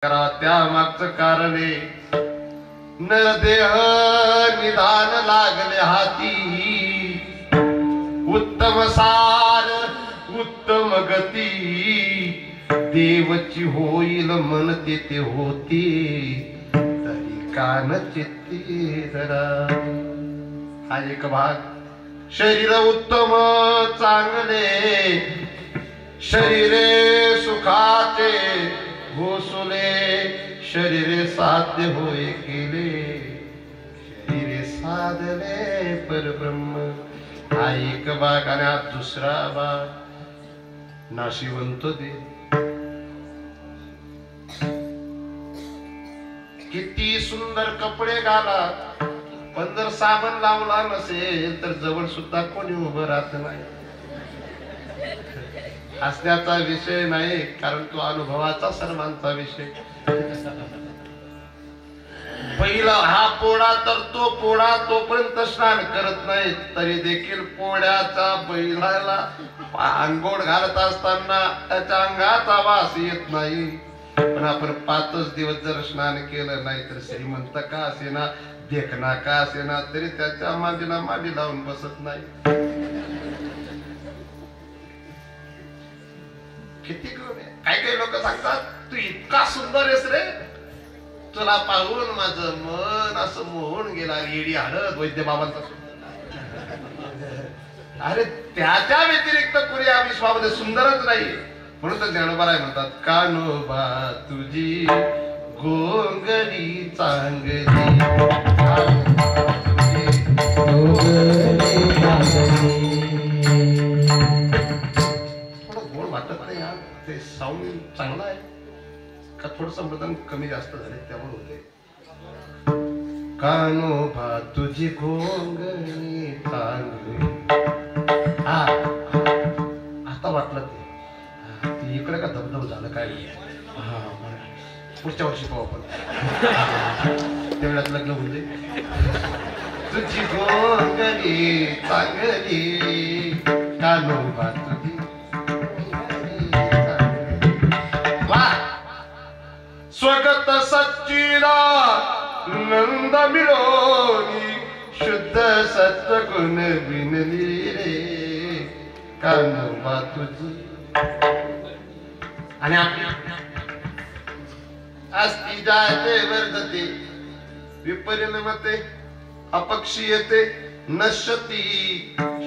करा त्या मागचं कारण नरदेह निदान लागले हाती उत्तम सार उत्तम गती देवची होईल म्हणते ते होती तरी कान चित्ती जरा हा एक भाग शरीर उत्तम चांगले शरीरे सुखाचे घोसले शरीरे साध्य होय केले शरीरे साधले परब्रह्म हा एक भाग आणि हा दुसरा भाग नाशिवंत दे किती सुंदर कपडे घाला पण जर साबण लावला नसेल तर जवळ सुद्धा कोणी उभं राहत नाही हसण्याचा विषय नाही कारण तो अनुभवाचा सर्वांचा विषय पहिला हा पोळा तर तो पोळा तोपर्यंत स्नान करत नाही तरी देखील पोळ्याचा बैलाला अंघोळ घालत असताना त्याच्या अंगाचा वास येत नाही पण आपण 5 दिवस जर स्नान केलं नाही तर श्रीमंत का असेना देखना का असेना तरी त्याच्या मांडीला मांडी लावून बसत नाही किती काही लोक सांगतात तू इतका सुंदर आहेस रे तुला पाहून माझं मन असं मोहून गेला येडी हळद वैद्य बाबांचा अरे त्याच्या व्यतिरिक्त पुरी या विश्वामध्ये सुंदरच नाही म्हणून तर ज्ञानोबा म्हणतात कानोबा तुझी गोंगली चांगली ते साऊंड चांगला आहे का थोडस मृदंग कमी जास्त झाले त्यामुळे होते कानोबा तुझी गोंगणी चांगली हा आता वाटलं ते इकडे का धबधब झालं काय हा पुढच्या वर्षी पाहू आपण तेवढ्यात लग्न होऊ दे तुझी गोंगणी चांगली कानोबा तुझी स्वगत सच्चिदा नंद मिळोनी शुद्ध सत्वगुण विनली रे कानोबा तुझी आणि अस्ति जाते वर्धते विपरिणमते अपक्षीयते नश्यती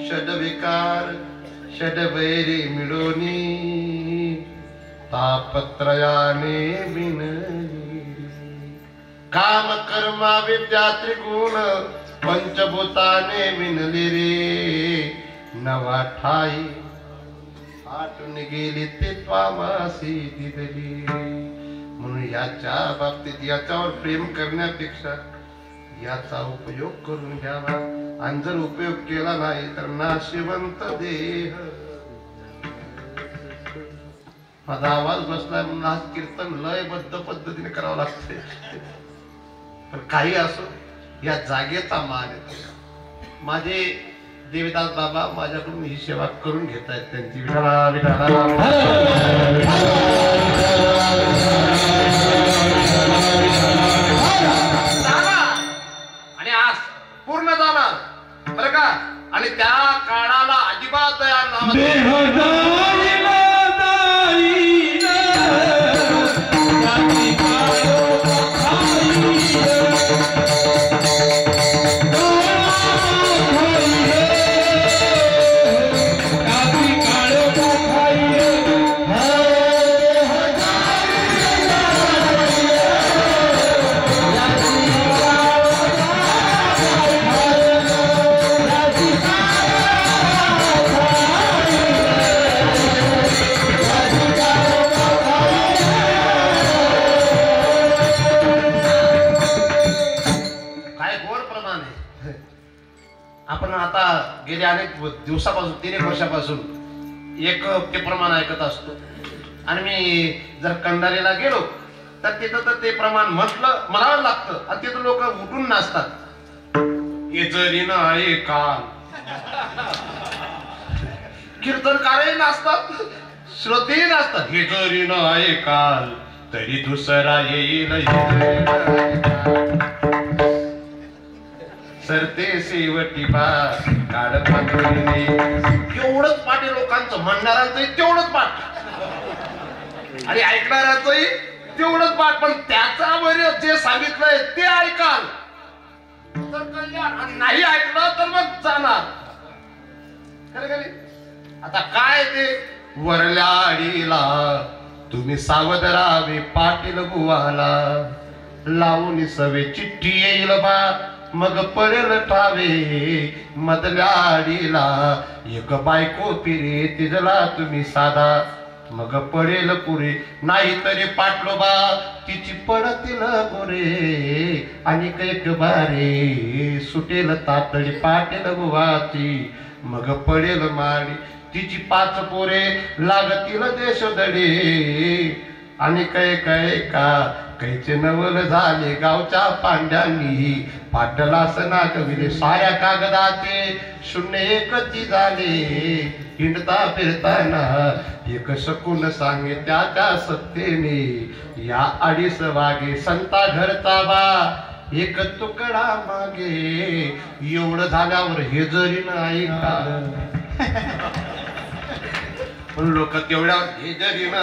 षड्विकार षड्वैरी मिळोनी तापत्रयाने विनली काम कर्म विद्या त्रिगुण पंचभूताने विनली रे नवा ठाई आटून गेली ते त्वामासी दिदली म्हणून याच्या बाबतीत याच्यावर प्रेम करण्यापेक्षा याचा उपयोग करून घ्यावा आणि जर उपयोग केला नाही तर नाशिवंत देह माझा आवाज बसलाय म्हणून आज कीर्तन लयबद्ध पद्धतीने करावं लागते पण काही असो या जागेचा मान येतो माझे देवदास बाबा माझ्याकडून ही सेवा करून घेत आहेत त्यांची विठाला विठाला आणि आज पूर्ण जाणार बरं का आणि त्या काळाला अजिबात आपण आता गेल्या अनेक दिवसापासून 3 वर्षापासून एक ते प्रमाण ऐकत असतो आणि मी जर कंडारीला गेलो तर तिथं तर ते प्रमाण म्हणावं लागतं आणि तिथं लोक उठून नाचतात हे जरी नाही काल कीर्तनकारही नाचतात, श्रोतेही नाचतात. हे जरी न आहे काल तरी दुसरा येईल सरते शेवटी बा काळ पाठवली. एवढंच पाठ लोकांचं, म्हणणाऱ्यांचंही तेवढंच पाठ आणि ऐकणाऱ्यांचंही तेवढंच पाठ. पण त्याच्यावर जे सांगितलंय ते ऐकाल तर कल्याण, आणि नाही ऐकलं तर मग जाणार. खरे आता काय ते वरल्या अडीला तुम्ही सावध राहावे पाटील बुवाला, लावून सवे चिठ्ठी येईल बा मग पडेल ठावे. मधल्या अडीला एक बायको पिरे तिजला तुम्ही साधा, मग पडेल पुरे नाही तरी पाटलो बा तिची पडतील गोरे. आणि कैक बारे सुटेल तातडी पाटील बुवाची, मग पडेल माडी तिची 5 पोरे लागतील देशदडे. आणि काय काय का कैचे नवल झाले गावच्या पांड्यांनी, पाटलास नागविले साऱ्या कागदाचे 01 झाले. हिंडता फिरताना एक शकून सांगे त्याच्या सत्तेने, या 2.5 वागे संता घरचा बा एक तुकडा मागे. एवढं झाल्यावर हे जरी नाही का लोक तेवढ्यावर हे जरी ना.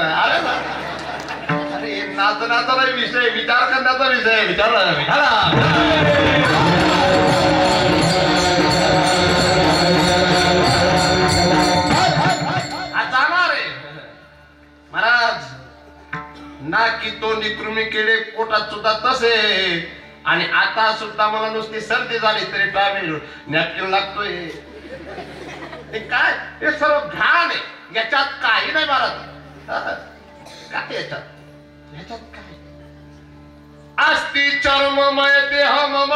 अरे नाचण्याचा विषय, विचार करण्याचा विषय, विचारा जाणार आहे महाराज ना की तो निकृमी केले पोटात सुद्धा तसे. आणि आता सुद्धा मला नुसती सर्दी झाली तरी ट्रॅव्हल नॅपकिन लागतोय. हे काय, हे सर्व घाण आहे, याच्यात काही नाही महाराज. काय याच्यात काय अस्ति चर्ममय देह मम.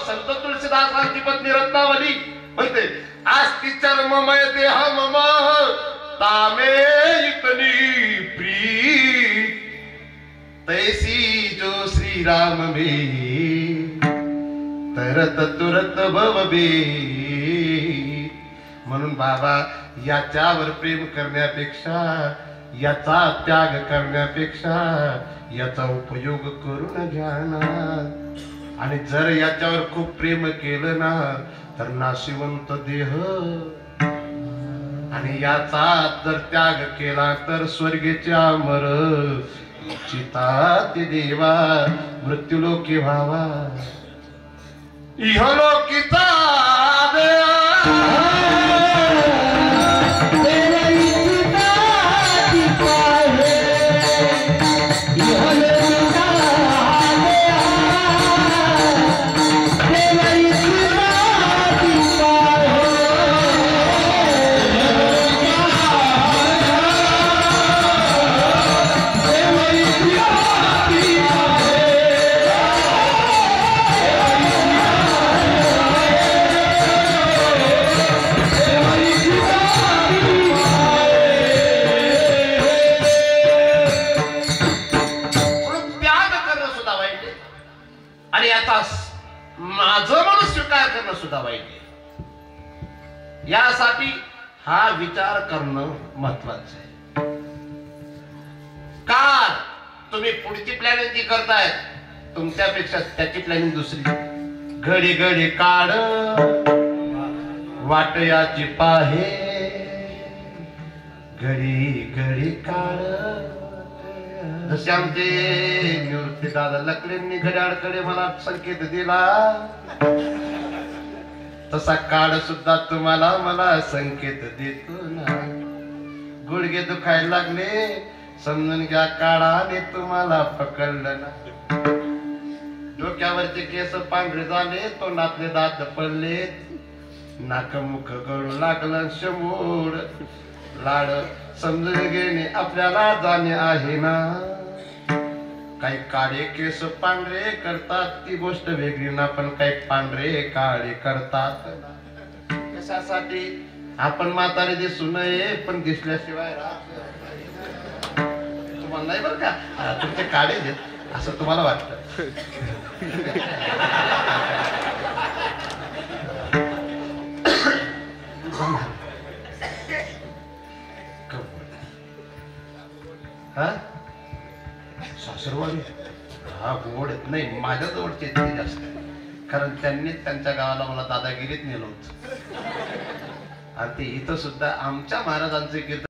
संत तुलसीदासांची पत्नी रत्नावली म्हणते अस्ति चर्ममय देह मम तामे इतनी प्रीत, तैसी जो श्री राम में तरत तुरत भवबे. म्हणून बाबा याच्यावर प्रेम करण्यापेक्षा, याचा त्याग करण्यापेक्षा याचा उपयोग करून घ्या ना. आणि जर याच्यावर खूप प्रेम केलं ना तर नाशिवंत देह, आणि याचा जर त्याग केला तर स्वर्गीचे अमर चिता ते देवा मृत्यूलोकी व्हावा. इहलोकीचा माझं मन स्वीकार करणं सुद्धा वाईट आहे. यासाठी हा विचार करणं महत्वाचं आहे. का तुम्ही पुढची प्लॅनिंग जी करताय तुमच्यापेक्षा त्याची प्लॅनिंग दुसरी. घडी घडी काढ वाटयाची पाहे, घडी घडी काढ. जसे आमचे निवृत्ती दादा लकलेंनी घड्याळकडे मला संकेत दिला तसा काळ सुद्धा तुम्हाला मला संकेत देतो ना. गुडघे दुखायला लागले समजून घ्या काळाने तुम्हाला पकडलं ना. डोक्यावरचे केस पांढरे झाले, तोंडातले दात पडले, नाक मुख गळू लागलं शंभूड. लाड समजून घेणे आपल्याला जाणे आहे ना. काही काळे केस पांढरे करतात ती गोष्ट वेगळी ना, पण काही पांढरे काळे करतात. कशासाठी? आपण म्हातारे दिसू नये पण दिसल्याशिवाय तुम्हाला नाही बरं का तुमचे काळे आहेत असं तुम्हाला वाटतं. सर्वांनी हा गोड आहेत. नाही माझ्या जवळचे ते जास्त, कारण त्यांनीच त्यांच्या गावाला मला दादागिरीत नेलं होतं. आणि ते इथं सुद्धा आमच्या महाराजांचे कीर्तन